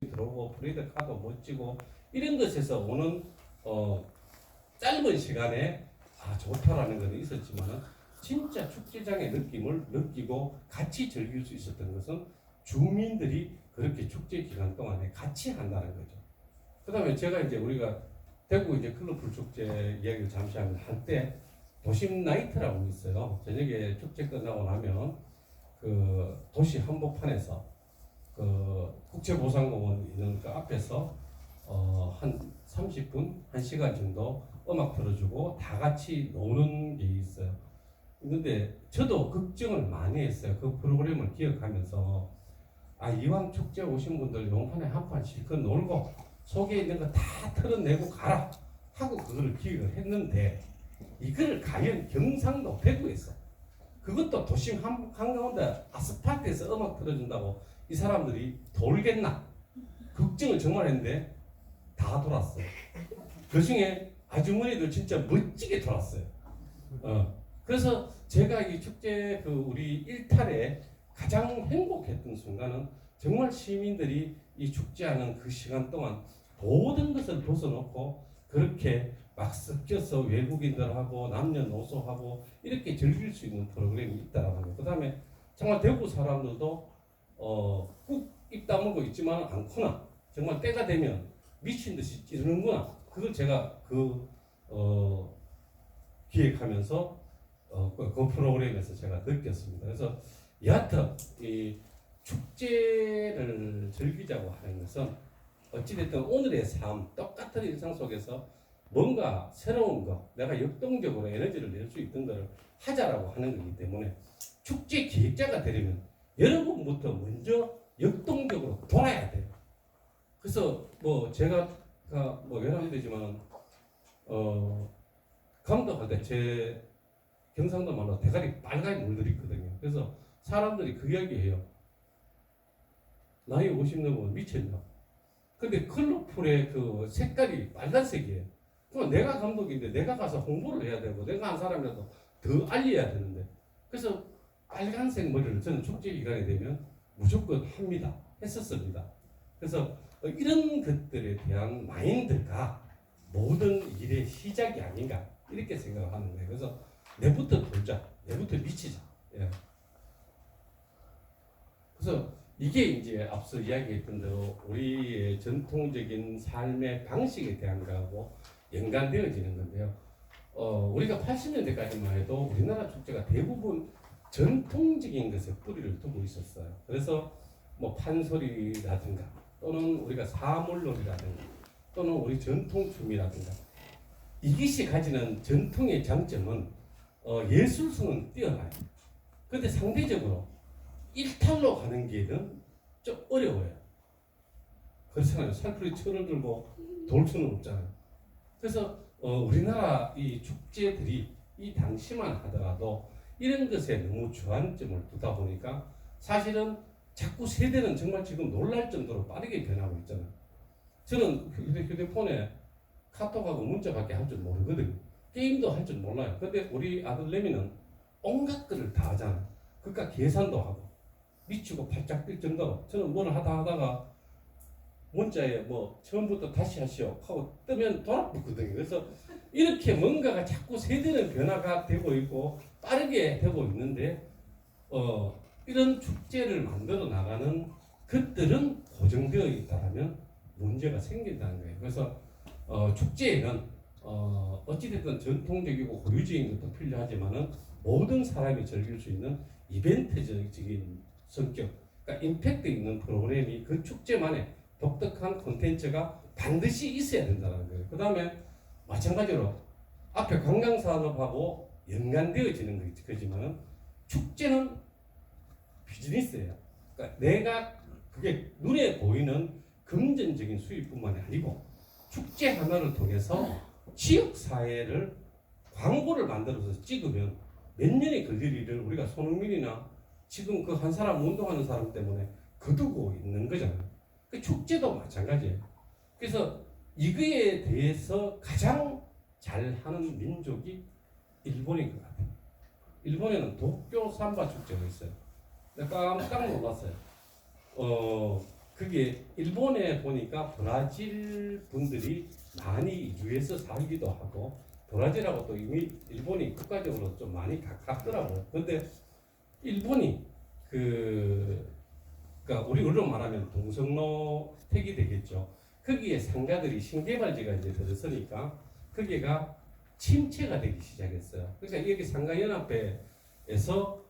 들어오고 브레이드 카드 멋지고 이런 것에서 오는 짧은 시간에 좋다라는 건 있었지만 진짜 축제장의 느낌을 느끼고 같이 즐길 수 있었던 것은 주민들이 그렇게 축제 기간 동안에 같이 한다는 거죠. 그 다음에 제가 이제 우리가 대구 이제 컬러풀 축제 이야기를 잠시 할 때 도심 나이트라고 있어요. 저녁에 축제 끝나고 나면 그 도시 한복판에서 그 국제보상공원 있는 그 앞에서 한 30분, 1시간 정도 음악 틀어주고 다 같이 노는 게 있어요. 근데 저도 걱정을 많이 했어요. 그 프로그램을 기억하면서 이왕 축제 오신 분들 용판에 한판 실컷 놀고 속에 있는 거 다 털어내고 가라 하고 그거를 기획을 했는데 이걸 과연 경상도 대구에서 그것도 도심 한가운데 아스팔트에서 음악 틀어준다고 이 사람들이 돌겠나 걱정을 정말 했는데 다 돌았어요. 그 중에 아주머니들 진짜 멋지게 돌았어요. 그래서 제가 이 축제 그 우리 일탈에 가장 행복했던 순간은 정말 시민들이 이 축제하는 그 시간 동안 모든 것을 벗어놓고 그렇게 막 섞여서 외국인들하고 남녀노소하고 이렇게 즐길 수 있는 프로그램이 있다라는 거. 그 다음에 정말 대구 사람들도 꾹 입 다물고 있지만 않구나. 정말 때가 되면 미친 듯이 찌르는구나. 그걸 제가 기획하면서 그 프로그램에서 제가 느꼈습니다. 그래서 여하튼 이 축제를 즐기자고 하는 것은 어찌됐든 오늘의 삶, 똑같은 일상 속에서 뭔가 새로운 거, 내가 역동적으로 에너지를 낼 수 있던 것을 하자라고 하는 거기 때문에 축제 기획자가 되려면 여러분부터 먼저 역동적으로 돌아야 돼요. 그래서 뭐 제가 뭐 외람되지만 감독할 때 제 경상도 말로 대가리 빨갛게 물들있거든요. 그래서 사람들이 그 이야기해요. 나이 50 넘으면 미쳤나? 근데 컬러풀의 그 색깔이 빨간색이에요. 그럼 내가 감독인데 내가 가서 홍보를 해야 되고 내가 한 사람이라도 더 알려야 되는데 그래서 빨간색 머리를 저는 축제 기간이 되면 무조건 합니다. 했었습니다. 그래서 이런 것들에 대한 마인드가 모든 일의 시작이 아닌가 이렇게 생각을 하는 거예요. 그래서 내부터 돌자, 내부터 미치자. 예. 그래서 이게 이제 앞서 이야기했던 대로 우리의 전통적인 삶의 방식에 대한 거하고 연관되어지는 건데요. 우리가 80년대까지만 해도 우리나라 축제가 대부분 전통적인 것에 뿌리를 두고 있었어요. 그래서 뭐 판소리라든가 또는 우리가 사물놀이라든가 또는 우리 전통춤이라든가 이것이 가지는 전통의 장점은 예술성은 뛰어나요. 그런데 상대적으로 일탈로 가는 길은 좀 어려워요. 그렇잖아요. 살풀이 철을 들고 돌 수는 없잖아요. 그래서 우리나라 이 축제들이 이 당시만 하더라도 이런 것에 너무 주안점을 두다 보니까 사실은 자꾸 세대는 정말 지금 놀랄 정도로 빠르게 변하고 있잖아요. 저는 휴대폰에 카톡하고 문자밖에 할 줄 모르거든요. 게임도 할 줄 몰라요. 근데 우리 아들 레미는 온갖 것을 다 하잖아요. 그러니까 계산도 하고 미치고 팔짝 뛸 정도로 저는 뭘 하다가 문자에 뭐 처음부터 다시 하시오 하고 뜨면 돌아붙거든요. 그래서 이렇게 뭔가가 자꾸 세대는 변화가 되고 있고 빠르게 되고 있는데 이런 축제를 만들어 나가는 것들은 고정되어 있다면 문제가 생긴다는 거예요. 그래서 축제에는 어찌됐든 전통적이고 고유적인 것도 필요하지만은 모든 사람이 즐길 수 있는 이벤트적인 성격, 그러니까 임팩트 있는 프로그램이 그 축제만의 독특한 콘텐츠가 반드시 있어야 된다는 거예요. 그 다음에 마찬가지로 앞에 관광산업하고 연관되어지는 거지만 축제는 비즈니스예요. 그러니까 내가 그게 눈에 보이는 금전적인 수입뿐만이 아니고 축제 하나를 통해서 지역 사회를 광고를 만들어서 찍으면 몇 년이 걸릴 일을 우리가 손흥민이나 지금 그 한 사람 운동하는 사람 때문에 거두고 있는 거잖아요. 그 축제도 마찬가지예요. 그래서 이거에 대해서 가장 잘하는 민족이 일본인 것 같아요. 일본에는 도쿄 삼바 축제가 있어요. 내가 깜짝 놀랐어요. 그게 일본에 보니까 브라질 분들이 많이 이주해서 살기도 하고 브라질하고 또 이미 일본이 국가적으로 좀 많이 가깝더라고요. 근데 일본이 그러니까 우리 언로 말하면 동성로 택이 되겠죠. 거기에 상가들이 신개발지가 이제 들어서니까 거기가 침체가 되기 시작했어요. 그러니까 여기 상가연합회에서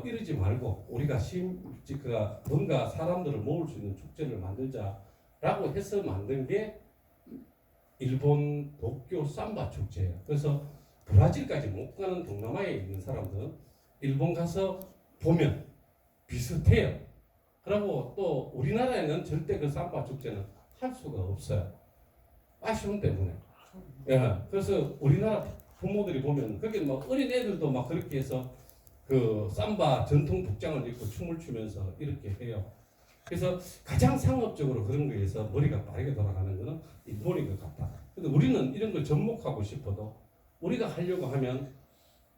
이러지 말고 우리가 뭔가 사람들을 모을 수 있는 축제를 만들자라고 해서 만든 게 일본 도쿄 삼바 축제예요. 그래서 브라질까지 못 가는 동남아에 있는 사람들은 일본 가서 보면 비슷해요. 그리고 또 우리나라에는 절대 그 삼바 축제는 할 수가 없어요. 아쉬움 때문에. 예. 그래서 우리나라 부모들이 보면 그게 막 어린 애들도 막 그렇게 해서 그 삼바 전통 복장을 입고 춤을 추면서 이렇게 해요. 그래서 가장 상업적으로 그런 거에서 머리가 빠르게 돌아가는 거는 일본인 것 같다. 근데 우리는 이런 걸 접목하고 싶어도 우리가 하려고 하면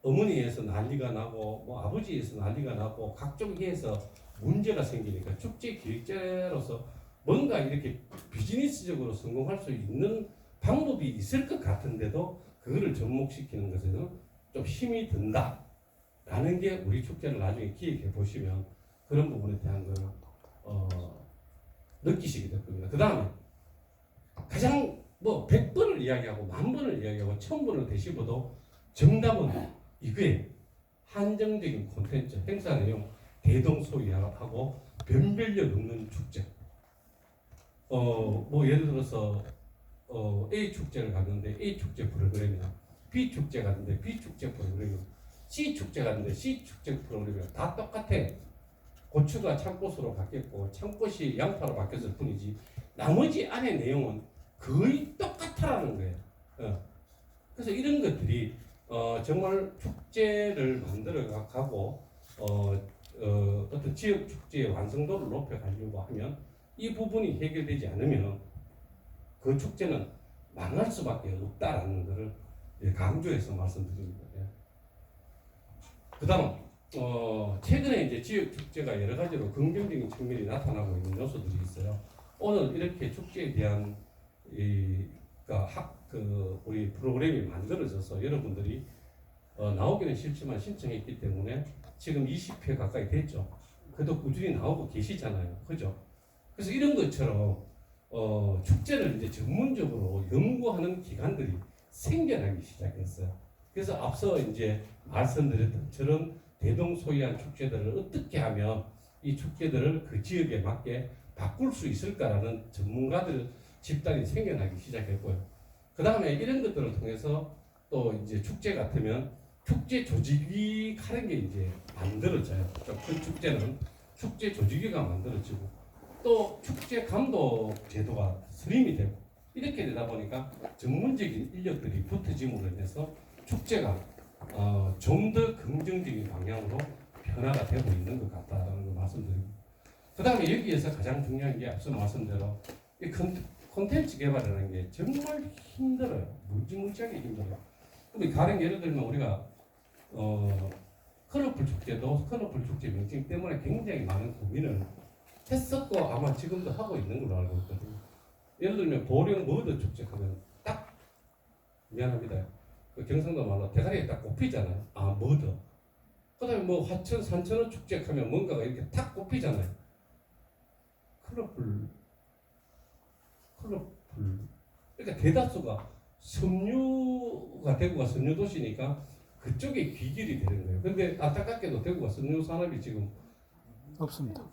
어머니에서 난리가 나고 뭐 아버지에서 난리가 나고 각종에서 문제가 생기니까 축제 기획자로서 뭔가 이렇게 비즈니스적으로 성공할 수 있는 방법이 있을 것 같은데도 그거를 접목시키는 것에는 좀 힘이 든다라는 게 우리 축제를 나중에 기획해 보시면 그런 부분에 대한 걸 느끼시게 될 겁니다. 그 다음에 가장 뭐 100번을 이야기하고 10,000번을 이야기하고 1000번을 되씹어도 정답은 이거에 한정적인 콘텐츠, 행사 내용 대동소이하고 변별력 없는 축제. 뭐 예를 들어서 A 축제를 갔는데 A 축제 프로그램이나 B 축제 갔는데 B 축제 프로그램이나 C 축제 갔는데 C 축제 프로그램이나 다 똑같아. 고추가 참꽃으로 바뀌었고 참꽃이 양파로 바뀌었을 뿐이지 나머지 안의 내용은 거의 똑같다라는 거예요. 그래서 이런 것들이 정말 축제를 만들어 가고 어떤 지역 축제의 완성도를 높여가려고 하면 이 부분이 해결되지 않으면 그 축제는 망할 수밖에 없다라는 것을 강조해서 말씀드립니다. 그다음 최근에 이제 지역 축제가 여러 가지로 긍정적인 측면이 나타나고 있는 요소들이 있어요. 오늘 이렇게 축제에 대한 우리 프로그램이 만들어져서 여러분들이 나오기는 싫지만 신청했기 때문에 지금 20회 가까이 됐죠. 그래도 꾸준히 나오고 계시잖아요. 그죠? 그래서 이런 것처럼 축제를 이제 전문적으로 연구하는 기관들이 생겨나기 시작했어요. 그래서 앞서 이제 말씀드렸던 저런 대동소이한 축제들을 어떻게 하면 이 축제들을 그 지역에 맞게 바꿀 수 있을까라는 전문가들 집단이 생겨나기 시작했고요. 그 다음에 이런 것들을 통해서 또 이제 축제 같으면 축제 조직위 하는 게 이제 만들어져요. 좀 큰 축제는 축제 조직위가 만들어지고 또 축제 감독 제도가 스림이 되고 이렇게 되다 보니까 전문적인 인력들이 붙어짐으로 인해서 축제가 좀 더 긍정적인 방향으로 변화가 되고 있는 것 같다는 걸 말씀드립니다. 그 다음에 여기에서 가장 중요한 게 앞서 말씀대로 이 콘텐츠 개발이라는 게 정말 힘들어요. 무지무지하게 힘들어요. 그럼 가령 예를 들면 우리가 컬러풀 축제도 컬러풀 축제 명칭 때문에 굉장히 많은 고민을 했었고 아마 지금도 하고 있는 걸로 알고 있거든요. 예를 들면 보령 머드 축제 하면 딱 미안합니다. 그 경상도 말로 대가리에 딱 꼽히잖아요. 아 머드. 그다음에 뭐 화천 산천어 축제 하면 뭔가가 이렇게 탁 꼽히잖아요. 컬러풀. 그러니까 대다수가 섬유가 대구가 섬유 도시니까 그쪽에 귀결이 되는 거예요. 근데 안타깝게도 대구가 섬유 산업이 지금 없습니다.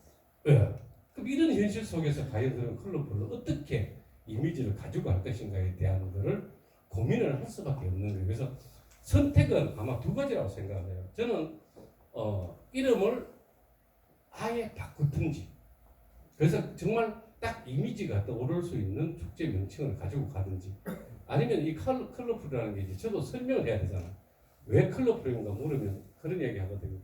예. 그럼 이런 현실 속에서 과연 그런 컬러풀을 어떻게 이미지를 가지고 갈 것인가에 대한 거를 고민을 할 수밖에 없는 거예요. 그래서 선택은 아마 두 가지라고 생각해요. 저는 이름을 아예 바꾸든지 그래서 정말 딱 이미지가 떠오를 수 있는 축제 명칭을 가지고 가든지 아니면 이 컬러풀이라는 게 이제 저도 설명을 해야 되잖아요. 왜 컬러풀인가 물으면 그런 이야기 하거든요.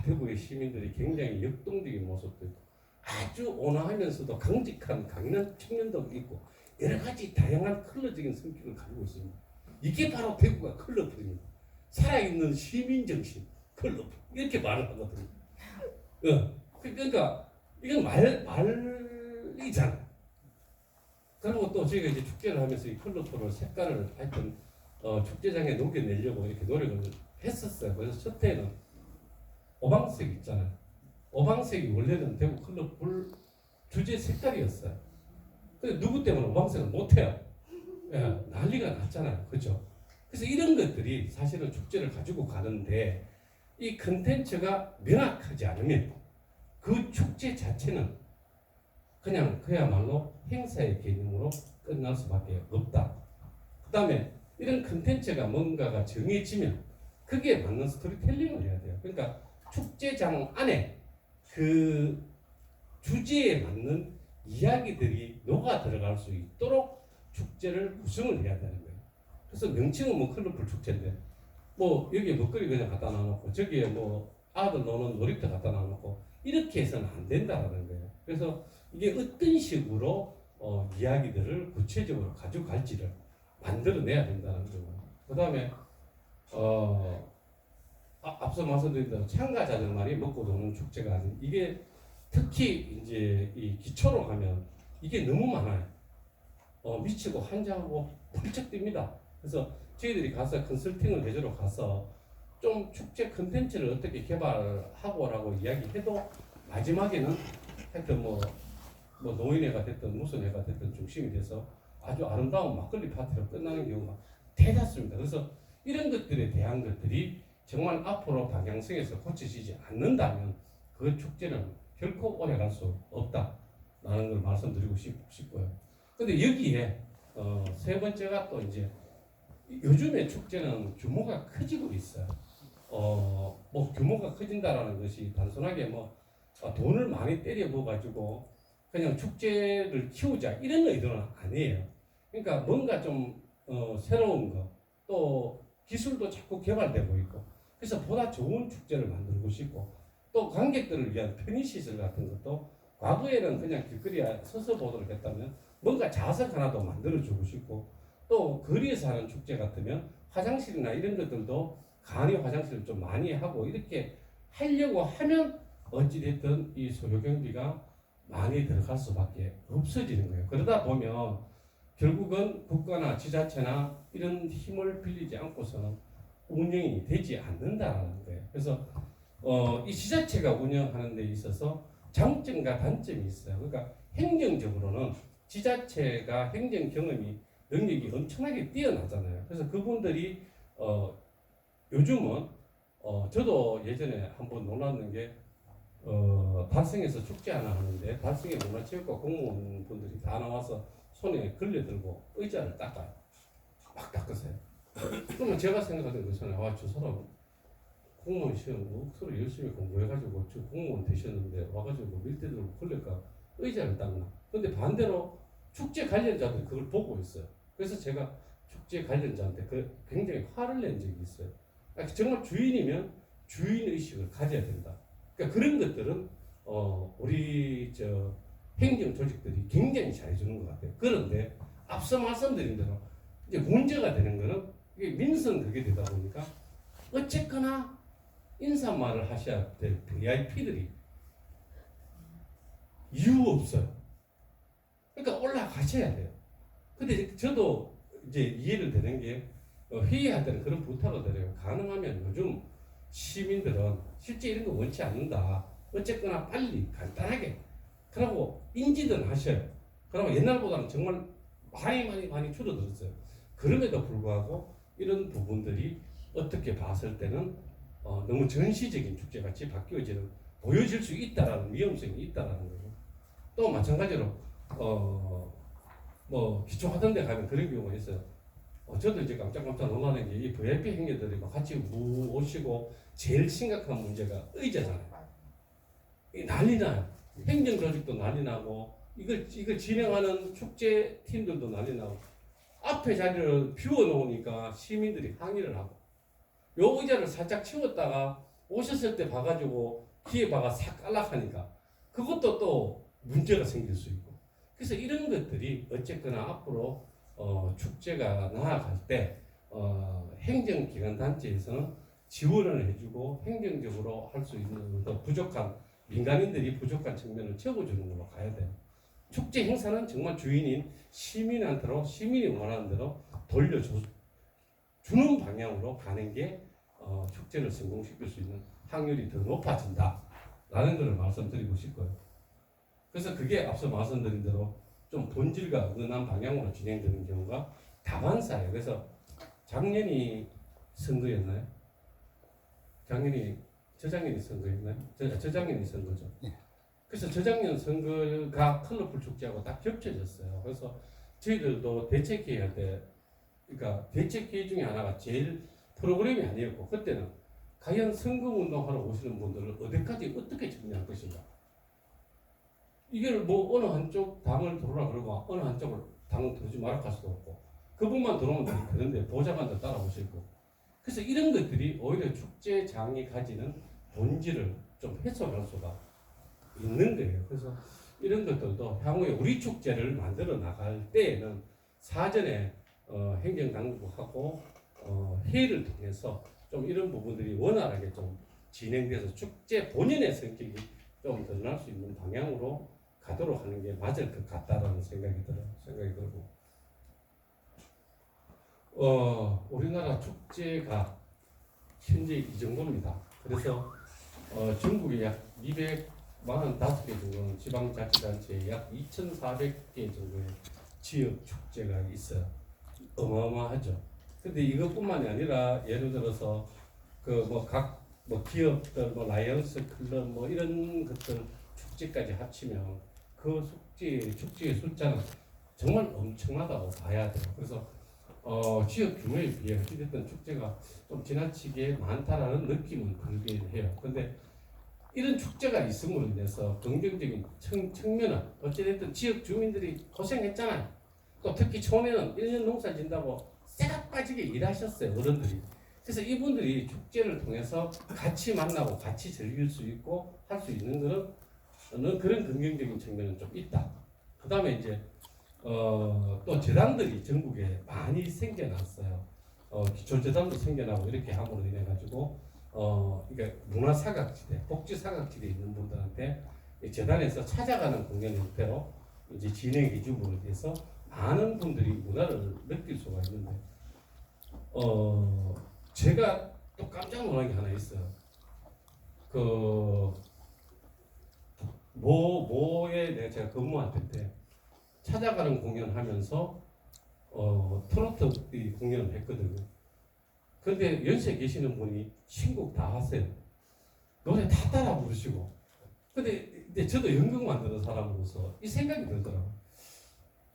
대구의 시민들이 굉장히 역동적인 모습도 있고 아주 온화하면서도 강직한 강인한 청년도 있고 여러 가지 다양한 컬러적인 성격을 가지고 있습니다. 이게 바로 대구가 컬러풀입니다. 살아있는 시민정신 컬러풀 이렇게 말을 하거든요. 그러니까 이건 말로 헷갈리잖아요. 그리고 또 저희가 이제 축제를 하면서 이 컬러풀을 색깔을 하여튼 축제장에 녹여내려고 이렇게 노력을 했었어요. 그래서 첫 해는 오방색 있잖아요. 오방색이 원래는 대구 컬러풀 주제 색깔이었어요. 근데 누구 때문에 오방색을 못해요. 예, 난리가 났잖아요. 그죠? 그래서 이런 것들이 사실은 축제를 가지고 가는데 이 컨텐츠가 명확하지 않으면 그 축제 자체는 그냥 그야말로 행사의 개념으로 끝날 수밖에 없다. 그 다음에 이런 컨텐츠가 뭔가가 정해지면 그게 맞는 스토리텔링을 해야 돼요. 그러니까 축제장 안에 그 주제에 맞는 이야기들이 녹아 들어갈 수 있도록 축제를 구성을 해야 되는 거예요. 그래서 명칭은 뭐 컬러풀 축제인데 뭐 여기에 먹거리 그냥 갖다 놔놓고 저기에 뭐 아들 노는 놀이터 갖다 놔놓고 이렇게 해서는 안 된다라는 거예요. 그래서 이게 어떤 식으로 이야기들을 구체적으로 가져갈지를 만들어내야 된다는 거고. 그 다음에 앞서 말씀드린 대로 참가자들만이 먹고 노는 축제가 아닌 이게 특히 이제 이 기초로 가면 이게 너무 많아요. 미치고 환장하고 펄쩍 뜁니다. 그래서 저희들이 가서 컨설팅을 해주러 가서 좀 축제 컨텐츠를 어떻게 개발하고라고 이야기해도 마지막에는 하여튼 뭐 노인회가 됐든 무슨 회가 됐든 중심이 돼서 아주 아름다운 막걸리 파티로 끝나는 경우가 대다수입니다. 그래서 이런 것들에 대한 것들이 정말 앞으로 방향성에서 고쳐지지 않는다면 그 축제는 결코 오래 갈 수 없다라는 걸 말씀드리고 싶고요. 근데 여기에 세 번째가 또 이제 요즘에 축제는 규모가 커지고 있어요. 뭐 규모가 커진다라는 것이 단순하게 뭐 돈을 많이 때려 부어가지고 그냥 축제를 키우자 이런 의도는 아니에요. 그러니까 뭔가 좀 새로운 거, 또 기술도 자꾸 개발되고 있고, 그래서 보다 좋은 축제를 만들고 싶고, 또 관객들을 위한 편의시설 같은 것도 과거에는 그냥 길거리에 서서 보도록 했다면 뭔가 좌석 하나도 만들어주고 싶고, 또 거리에서 하는 축제 같으면 화장실이나 이런 것들도 간이 화장실을 좀 많이 하고 이렇게 하려고 하면 어찌됐든 이 소요 경비가 많이 들어갈 수밖에 없어지는 거예요. 그러다 보면 결국은 국가나 지자체나 이런 힘을 빌리지 않고서는 운영이 되지 않는다는 거예요. 그래서 이 지자체가 운영하는 데 있어서 장점과 단점이 있어요. 그러니까 행정적으로는 지자체가 행정 경험이 능력이 엄청나게 뛰어나잖아요. 그래서 그분들이 요즘은 저도 예전에 한번 놀랐는 게 달성에서 축제 하나 하는데 달성에 문화체육과 공무원분들이 다 나와서 손에 걸려들고 의자를 닦아요. 막 닦으세요. 그러면 제가 생각하던 것은 저 사람 공무원 시험 억수로 열심히 공부해가지고 저 공무원 되셨는데 와가지고 밀대 들고 걸릴까 의자를 닦나. 근데 반대로 축제 관련자들이 그걸 보고 있어요. 그래서 제가 축제 관련자한테 굉장히 화를 낸 적이 있어요. 정말 주인이면 주인 의식을 가져야 된다. 그러니까 그런 것들은 우리 행정 조직들이 굉장히 잘해주는 것 같아요. 그런데 앞서 말씀드린 대로 이제 문제가 되는 거는 이게 민선 그게 되다 보니까 어쨌거나 인사말을 하셔야 될 VIP들이 이유 없어요. 그러니까 올라가셔야 돼요. 근데 저도 이제 이해를 되는 게 회의할 때는 그런 부탁을 드려요. 가능하면 요즘 시민들은 실제 이런 거 원치 않는다. 어쨌거나 빨리 간단하게 그러고 인지는 하셔요. 그러고 옛날보다는 정말 많이 줄어들었어요. 그럼에도 불구하고 이런 부분들이 어떻게 봤을 때는 너무 전시적인 축제같이 보여질 수 있다라는 위험성이 있다라는 거죠. 또 마찬가지로 뭐 기초하던 데 가면 그런 경우가 있어요. 저도 이제 깜짝깜짝 놀라는 게 이 VIP 행위들이 같이 오시고 제일 심각한 문제가 의자잖아요. 난리 나요. 행정 조직도 난리 나고 이걸 진행하는 축제 팀들도 난리 나고 앞에 자리를 비워 놓으니까 시민들이 항의를 하고 요 의자를 살짝 치웠다가 오셨을 때 봐가지고 뒤에 봐가 싹 깔락하니까 그것도 또 문제가 생길 수 있고 그래서 이런 것들이 어쨌거나 앞으로 축제가 나아갈 때 행정기관 단체에서는 지원을 해주고 행정적으로 할 수 있는 더 부족한 민간인들이 부족한 측면을 채워주는 걸로 가야 돼요. 축제 행사는 정말 주인인 시민이 원하는 대로 돌려주는 방향으로 가는 게 축제를 성공시킬 수 있는 확률이 더 높아진다라는 것을 말씀드리고 싶고요. 그래서 그게 앞서 말씀드린 대로 좀 본질과 은근한 방향으로 진행되는 경우가 다반사예요. 그래서 작년이 선거였나요? 저작년이 선거였나요? 저작년이 선거죠. 그래서 저작년 선거가 컬러풀 축제하고 딱 겹쳐졌어요. 그래서 저희들도 대책회의 할 때, 그러니까 대책회의 중에 하나가 제일 프로그램이 아니었고, 그때는 과연 선거운동하러 오시는 분들을 어디까지 어떻게 정리할 것인가. 이걸 뭐 어느 한쪽 당을 들어오라 그러고 어느 한쪽을 당을 들어오지 말아 할 수도 없고, 그분만 들어오면 되는데 보좌관도 따라오실 거고. 그래서 이런 것들이 오히려 축제장이 가지는 본질을 좀 훼손할 수가 있는 거예요. 그래서 이런 것들도 향후에 우리 축제를 만들어 나갈 때에는 사전에 행정당국하고 회의를 통해서 좀 이런 부분들이 원활하게 좀 진행돼서 축제 본연의 성격이 좀 드러날 수 있는 방향으로 가도록 하는 게 맞을 것 같다라는 생각이 들고, 우리나라 축제가 현재 이 정도입니다. 그래서 전국에 약 245개 정도는 지방자치단체에 약 2,400개 정도의 지역 축제가 있어요. 어마어마하죠. 근데 이것뿐만이 아니라 예를 들어서 각 기업들 라이언스 클럽 이런 것들 축제까지 합치면 그 축제의 숫자는 정말 엄청나다고 봐야 돼요. 그래서 지역 규모에 비해 어찌됐든 축제가 좀 지나치게 많다라는 느낌은 들긴 해요. 근데 이런 축제가 있음으로 인해서 긍정적인 측면은 어찌됐든 지역 주민들이 고생했잖아요. 또 특히 촌에는 1년 농사 짓는다고 쇠가 빠지게 일하셨어요, 어른들이. 그래서 이분들이 축제를 통해서 같이 만나고 같이 즐길 수 있고 할 수 있는 그런 긍정적인 측면은 좀 있다. 그 다음에 이제 또 재단들이 전국에 많이 생겨났어요. 기초재단도 생겨나고 이렇게 함으로 인해 가지고 그러니까 문화사각지대, 복지사각지대에 있는 분들한테 재단에서 찾아가는 공연 형태로 이제 진행해 줌으로 해서 많은 분들이 문화를 느낄 수가 있는데, 제가 또 깜짝 놀란 게 하나 있어요. 모에 제가 근무할 때 찾아가는 공연하면서 트로트 공연을 했거든요. 근데 연세에 계시는 분이 신곡 다 하세요. 노래 다 따라 부르시고. 근데 저도 연극 만드는 사람으로서 이 생각이 들더라고요.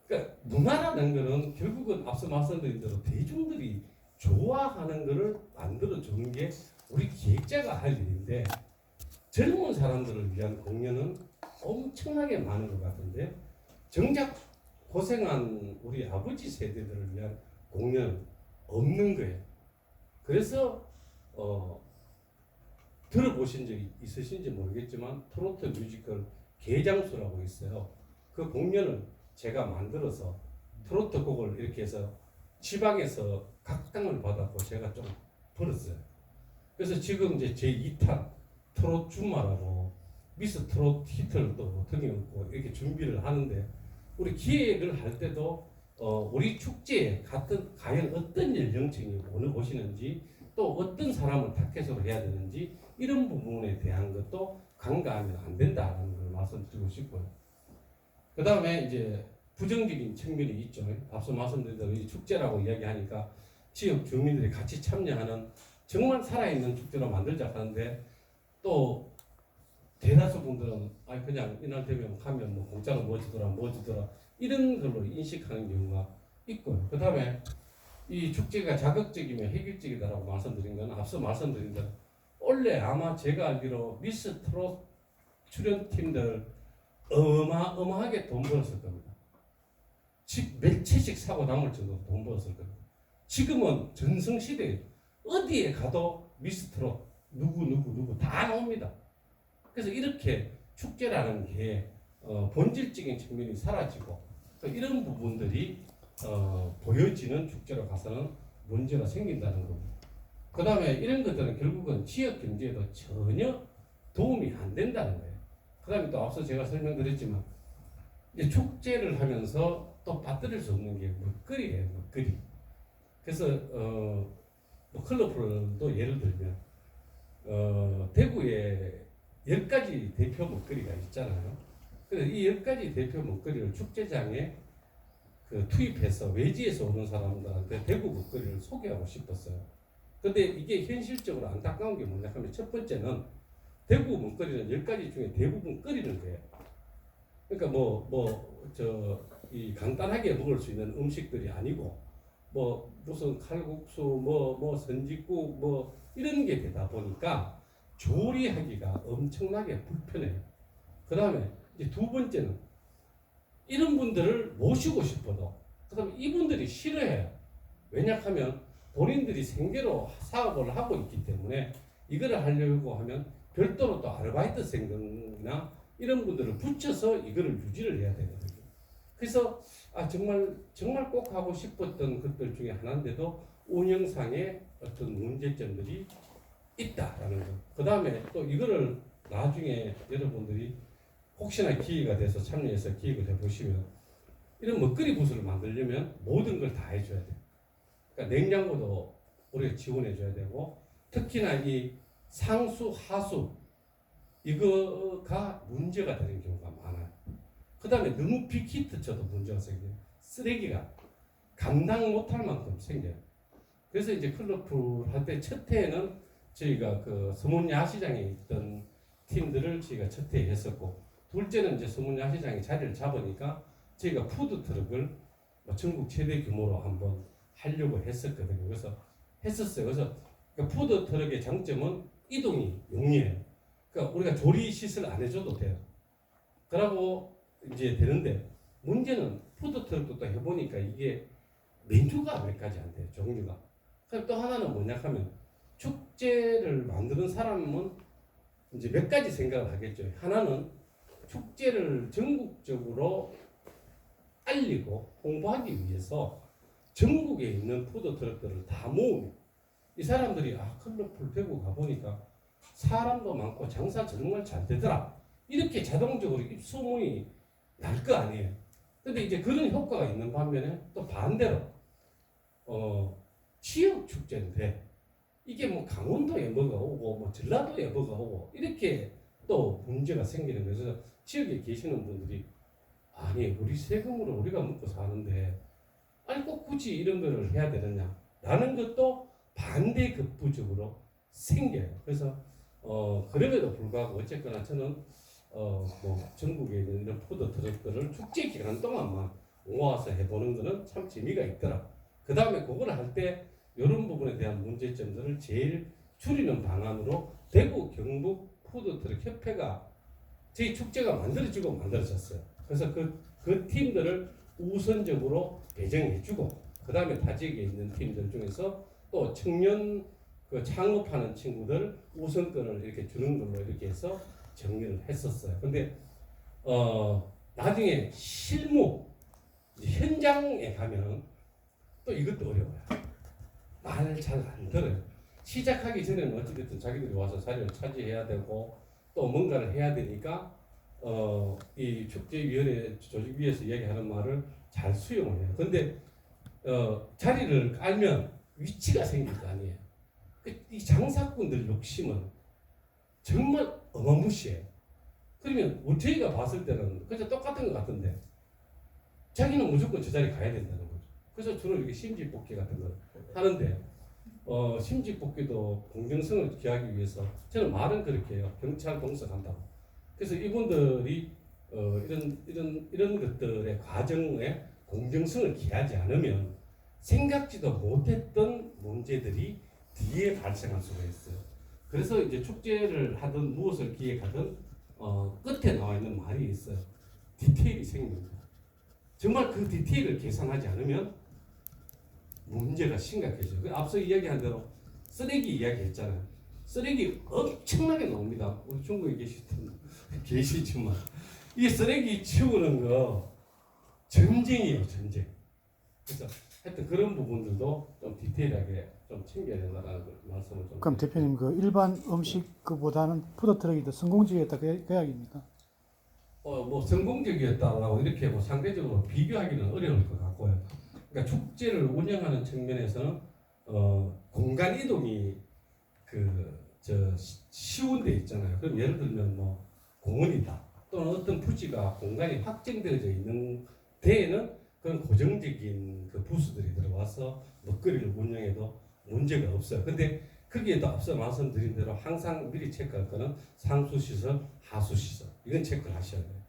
그러니까 문화라는 거는 결국은 앞서 말씀드린 대로 대중들이 좋아하는 거를 만들어 주는 게 우리 기획자가 할 일인데, 젊은 사람들을 위한 공연은 엄청나게 많은 것 같은데 정작 고생한 우리 아버지 세대들을 위한 공연은 없는 거예요. 그래서 들어보신 적이 있으신지 모르겠지만 트로트 뮤지컬 개장수라고 있어요. 그 공연을 제가 만들어서 트로트 곡을 이렇게 해서 지방에서 각광을 받았고 제가 좀 벌었어요. 그래서 지금 이제 제 2탄 트롯 주마라고 미스 트롯 히트를 또 등에 업고 이렇게 준비를 하는데, 우리 기획을 할 때도 우리 축제에 과연 어떤 연령층이 오시는지, 또 어떤 사람을 타겟으로 해야 되는지 이런 부분에 대한 것도 간과하면 안 된다는 걸 말씀드리고 싶고요. 그 다음에 이제 부정적인 측면이 있죠. 앞서 말씀드린 대로 이 축제라고 이야기하니까 지역 주민들이 같이 참여하는 정말 살아있는 축제로 만들자 하는데, 또 대다수 분들은 그냥 이날 되면 가면 공짜로 뭐 주더라 이런 걸로 인식하는 경우가 있고요. 그 다음에 이 축제가 자극적이면 획일적이다라고 말씀드린 건 앞서 말씀드린 대로 원래 아마 제가 알기로 미스 트롯 출연팀들 어마어마하게 돈 벌었을 겁니다. 몇 채씩 사고 남을 정도로 돈 벌었을 겁니다. 지금은 전성시대에 어디에 가도 미스 트롯 누구 다 나옵니다. 그래서 이렇게 축제라는 게 본질적인 측면이 사라지고 이런 부분들이 보여지는 축제로 가서는 문제가 생긴다는 겁니다. 그 다음에 이런 것들은 결국은 지역 경제에도 전혀 도움이 안 된다는 거예요. 그 다음에 또 앞서 제가 설명드렸지만 이제 축제를 하면서 또 빠뜨릴 수 없는 게 먹거리예요, 먹거리. 그래서 뭐 컬러풀도 예를 들면 대구에 10가지 대표 먹거리가 있잖아요. 그래서 이 10가지 대표 먹거리를 축제장에 투입해서 외지에서 오는 사람들한테 대구 먹거리를 소개하고 싶었어요. 근데 이게 현실적으로 안타까운 게 뭐냐 하면 첫 번째는 대구 먹거리는 10가지 중에 대부분 끓이는 거예요. 그러니까 이 간단하게 먹을 수 있는 음식들이 아니고 무슨 칼국수 선짓국 이런 게 되다 보니까 조리하기가 엄청나게 불편해요. 그 다음에 이제 두 번째는 이런 분들을 모시고 싶어도 그다음에 이분들이 싫어해요. 왜냐하면 본인들이 생계로 사업을 하고 있기 때문에 이거를 하려고 하면 별도로 또 아르바이트생들이나 이런 분들을 붙여서 이거를 유지를 해야 되거든요. 그래서 정말 꼭 하고 싶었던 것들 중에 하나인데도 운영상의 어떤 문제점들이 있다라는 거. 그 다음에 또 이거를 나중에 여러분들이 혹시나 기회가 돼서 참여해서 기획을 해보시면 이런 먹거리 부스를 만들려면 모든 걸 다 해줘야 돼요. 그러니까 냉장고도 우리가 지원해줘야 되고 특히나 이 상수, 하수 이거가 문제가 되는 경우가 많아요. 그 다음에 너무 빅히트 쳐도 문제가 생겨요. 쓰레기가 감당 못할 만큼 생겨요. 그래서 이제 컬러풀 할 때 첫 해에는 저희가 그 서문야시장에 있던 팀들을 저희가 첫 해에 했었고 둘째는 이제 서문야시장이 자리를 잡으니까 저희가 푸드트럭을 전국 최대 규모로 한번 하려고 했었거든요. 그래서 했었어요. 그래서 푸드트럭의 장점은 이동이 용이해요. 그러니까 우리가 조리 시설 안 해줘도 돼요. 그러고 이제 되는데 문제는 푸드트럭도 또 해보니까 이게 메뉴가 몇 가지 안 돼요. 종류가. 그럼 또 하나는 뭐냐 하면 축제를 만드는 사람은 이제 몇 가지 생각을 하겠죠. 하나는 축제를 전국적으로 알리고 홍보하기 위해서 전국에 있는 푸드트럭들을 다 모으면 이 사람들이 컬러풀 대구 가보니까 사람도 많고 장사 정말 잘 되더라 이렇게 자동적으로 입소문이 날 거 아니에요. 근데 이제 그런 효과가 있는 반면에 또 반대로 지역 축제인데 이게 강원도에 뭐가 오고 전라도에 뭐가 오고 이렇게 또 문제가 생기는 거예요. 그래서 지역에 계시는 분들이 아니 우리 세금으로 우리가 먹고 사는데 아니 꼭 굳이 이런 거를 해야 되느냐 라는 것도 반대급부적으로 생겨요. 그래서 그럼에도 불구하고 어쨌거나 저는 전국에 있는 이런 푸드트럭들을 축제 기간 동안만 모아서 해보는 거는 참 재미가 있더라. 그 다음에 그걸 할 때 이런 부분에 대한 문제점들을 제일 줄이는 방안으로 대구 경북 푸드트럭 협회가 저희 축제가 만들어졌어요. 그래서 그 팀들을 우선적으로 배정해주고 그 다음에 타 지역에 있는 팀들 중에서 또 청년 창업하는 친구들 우선권을 이렇게 주는 걸로 이렇게 해서 정리를 했었어요. 근데 나중에 실무 현장에 가면 또 이것도 어려워요. 말 잘 안 들어요. 시작하기 전에는 어찌됐든 자기들이 와서 자리를 차지해야 되고 또 뭔가를 해야 되니까 이 축제위원회 조직위에서 얘기하는 말을 잘 수용을 해요. 근데 자리를 깔면 위치가 생길 거 아니에요. 이 장사꾼들 욕심은 정말 어마무시해요. 그러면 저희가 봤을 때는 그냥 똑같은 것 같은데 자기는 무조건 저 자리 가야 된다는 거죠. 그래서 주로 이렇게 심지뽑기 같은 걸 하는데 심지뽑기도 공정성을 기하기 위해서 저는 말은 그렇게 해요. 경찰 동석한다고. 그래서 이분들이 이런 것들의 과정에 공정성을 기하지 않으면 생각지도 못했던 문제들이 뒤에 발생할 수가 있어요. 그래서 이제 축제를 하든 무엇을 기획하든 끝에 나와 있는 말이 있어요. 디테일이 생깁니다. 정말 그 디테일을 계산하지 않으면 문제가 심각해져요. 앞서 이야기한 대로 쓰레기 이야기했잖아요. 쓰레기 엄청나게 나옵니다. 우리 중국에 계시지만 이 쓰레기 치우는 거 전쟁이에요, 전쟁. 그래서 하여튼 그런 부분들도 좀 디테일하게 좀 챙겨야 된다는 말씀을 좀. 그럼 대표님 일반 음식 그보다는 푸드트럭이 더 성공적이었다 그 이야기입니까? 뭐 성공적이었다라고 이렇게 뭐 상대적으로 비교하기는 어려울 것 같고요. 그러니까 축제를 운영하는 측면에서는 공간 이동이 쉬운 데 있잖아요. 그럼 예를 들면 뭐 공원이다 또는 어떤 부지가 공간이 확정되어져 있는 데에는 그런 고정적인 그 부수들이 들어와서 먹거리를 운영해도 문제가 없어요. 근데 거기에도 앞서 말씀드린 대로 항상 미리 체크할 거는 상수시설, 하수시설 이건 체크를 하셔야 돼요.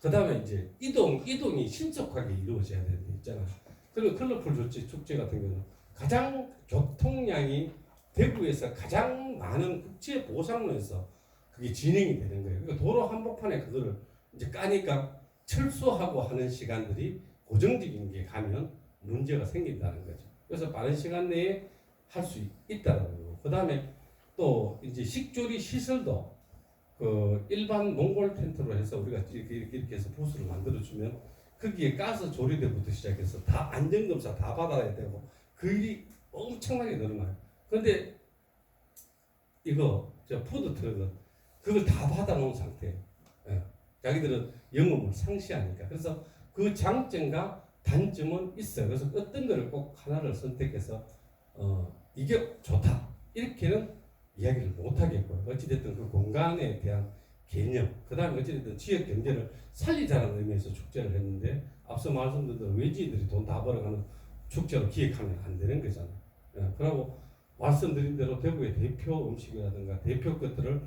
그 다음에 이제 이동이 신속하게 이루어져야 되는 데 있잖아요. 그리고 컬러풀 축제 같은 경우는 가장 교통량이 대구에서 가장 많은 국제 보상로에서 그게 진행이 되는 거예요. 그러니까 도로 한복판에 그거를 이제 까니까 철수하고 하는 시간들이 고정적인 게 가면 문제가 생긴다는 거죠. 그래서 빠른 시간 내에 할 수 있다는 거고. 그 다음에 또 이제 식조리 시설도 그 일반 몽골 텐트로 해서 우리가 이렇게 해서 부스를 만들어주면 거기에 가스 조리대부터 시작해서 다 안전검사 다 받아야 되고 그 일이 엄청나게 늘어나요. 그런데 이거 저 푸드 트럭은 그걸 다 받아놓은 상태예요. 예. 자기들은 영업을 상시하니까. 그래서 그 장점과 단점은 있어요. 그래서 어떤 거를 꼭 하나를 선택해서 이게 좋다 이렇게는 이야기를 못 하겠고요. 어찌됐든 그 공간에 대한 개념, 그 다음에 어찌됐든 지역 경제를 살리자는 의미에서 축제를 했는데 앞서 말씀드린 대로 외지인들이 돈 다 벌어가는 축제로 기획하면 안 되는 거잖아요. 예, 그리고 말씀드린 대로 대구의 대표 음식이라든가 대표 것들을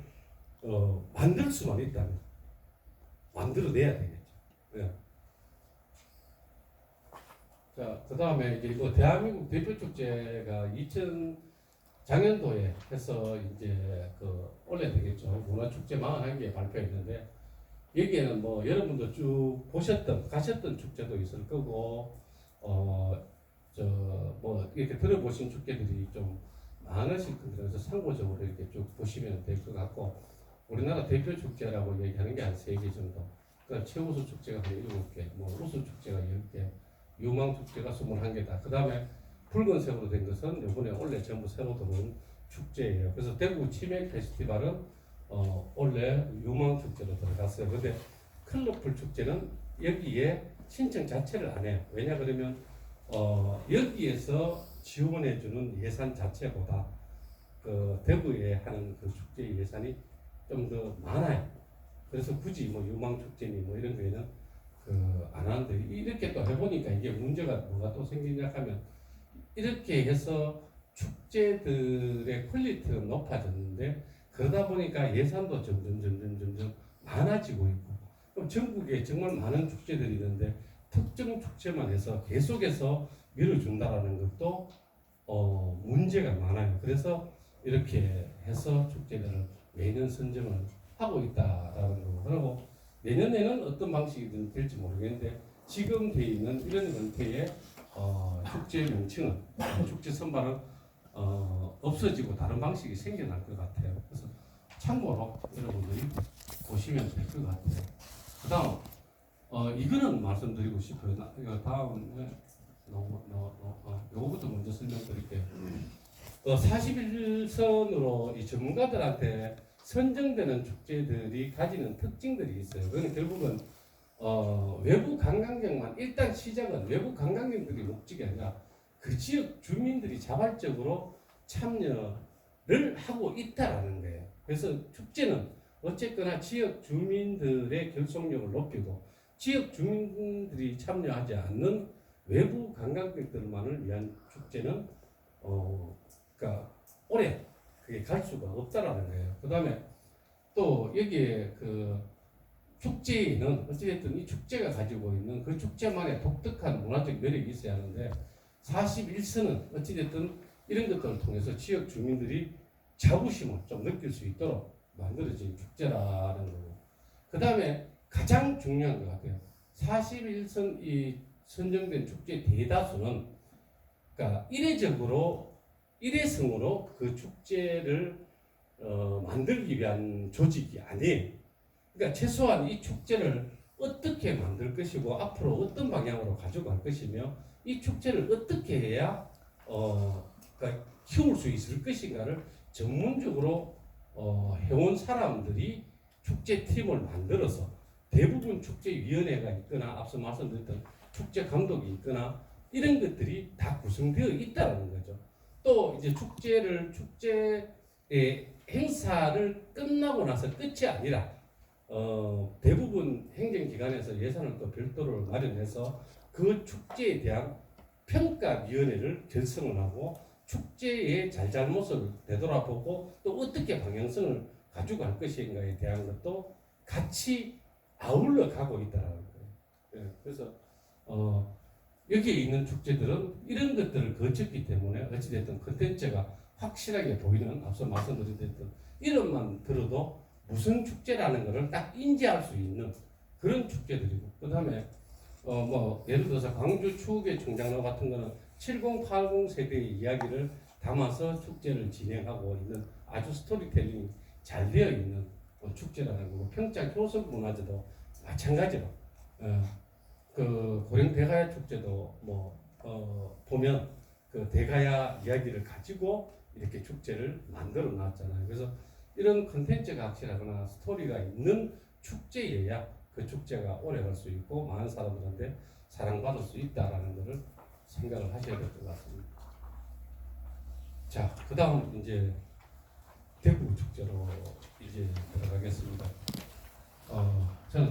만들 수만 있다면 만들어내야 되겠죠. 예. 자, 그 다음에 이제 이거 대한민국 대표 축제가 작년도에 해서 이제 올해 되겠죠. 문화축제 41개 발표했는데 여기에는 뭐 여러분도 쭉 가셨던 축제도 있을 거고 뭐 이렇게 들어보신 축제들이 좀 많으실 겁니다. 그래서 참고적으로 이렇게 쭉 보시면 될 것 같고 우리나라 대표 축제라고 얘기하는 게 한 3개 정도. 그다음 최우수 축제가 한 7개, 뭐 우수 축제가 10개, 유망 축제가 21개다. 그다음에 붉은색으로 된 것은 이번에 올해 전부 새로 들어온 축제예요. 그래서 대구 치맥 페스티벌은 올해 유망 축제로 들어갔어요. 그런데 컬러풀 축제는 여기에 신청 자체를 안 해요. 왜냐 그러면 여기에서 지원해주는 예산 자체보다 그 대구에 하는 그 축제 예산이 좀 더 많아요. 그래서 굳이 뭐 유망 축제니 뭐 이런 거에는 안 하는데 이렇게 또 해보니까 이게 문제가 뭐가 또 생기냐 하면 이렇게 해서 축제들의 퀄리티가 높아졌는데 그러다 보니까 예산도 점점 많아지고 있고 그럼 전국에 정말 많은 축제들이 있는데 특정 축제만 해서 계속해서 밀어준다라는 것도 문제가 많아요. 그래서 이렇게 해서 축제들을 매년 선정을 하고 있다라는 거고 그리고 내년에는 어떤 방식이 될지 모르겠는데 지금 돼 있는 이런 형태의 축제 명칭은 축제 선발은 없어지고 다른 방식이 생겨날 것 같아요. 그래서 참고로 여러분들이 보시면 될 것 같아요. 그다음 이거는 말씀드리고 싶어요. 이거 다음에 요거부터 먼저 설명드릴게요. 41선으로 이 전문가들한테 선정되는 축제들이 가지는 특징들이 있어요. 그건 결국은 외부 관광객만 일단 시작은 외부 관광객들이 목적이 아니라 그 지역 주민들이 자발적으로 참여를 하고 있다라는 거예요. 그래서 축제는 어쨌거나 지역 주민들의 결속력을 높이고 지역 주민들이 참여하지 않는 외부 관광객들만을 위한 축제는 그러니까 오래 그게 갈 수가 없다라는 거예요. 그 다음에 또 여기에 그 축제는 어찌됐든 이 축제가 가지고 있는 그 축제만의 독특한 문화적 매력이 있어야 하는데 41선은 어찌됐든 이런 것들을 통해서 지역 주민들이 자부심을 좀 느낄 수 있도록 만들어진 축제라는 거고 그 다음에 가장 중요한 것 같아요. 41선 이 선정된 축제 대다수는 그러니까 일회성으로 그 축제를 만들기 위한 조직이 아니에요. 그러니까 최소한 이 축제를 어떻게 만들 것이고 앞으로 어떤 방향으로 가져갈 것이며 이 축제를 어떻게 해야 그러니까 키울 수 있을 것인가를 전문적으로 해온 사람들이 축제팀을 만들어서 대부분 축제위원회가 있거나 앞서 말씀드렸던 축제 감독이 있거나 이런 것들이 다 구성되어 있다는 거죠. 또 이제 축제의 행사를 끝나고 나서 끝이 아니라 대부분 행정기관에서 예산을 또 별도로 마련해서 그 축제에 대한 평가위원회를 결성을 하고 축제의 잘잘못을 되돌아보고 또 어떻게 방향성을 가지고 갈 것인가에 대한 것도 같이 아울러 가고 있다는 거예요. 예, 그래서 여기에 있는 축제들은 이런 것들을 거쳤기 때문에 어찌됐든 컨텐츠가 확실하게 보이는 앞서 말씀드렸던 이름만 들어도 무슨 축제라는 것을 딱 인지할 수 있는 그런 축제들이고 그 다음에 뭐 예를 들어서 광주 추억의 총장로 같은 거는 70, 80 세대의 이야기를 담아서 축제를 진행하고 있는 아주 스토리텔링이 잘 되어 있는 축제라는 거고 평창 효성문화제도 마찬가지로 그 고령 대가야 축제도 보면 그 대가야 이야기를 가지고 이렇게 축제를 만들어 놨잖아요. 그래서 이런 컨텐츠가 확실하거나 스토리가 있는 축제여야 그 축제가 오래 갈 수 있고 많은 사람들한테 사랑받을 수 있다라는 것을 생각을 하셔야 될 것 같습니다. 자, 그 다음 이제 대구 축제로 이제 들어가겠습니다. 저는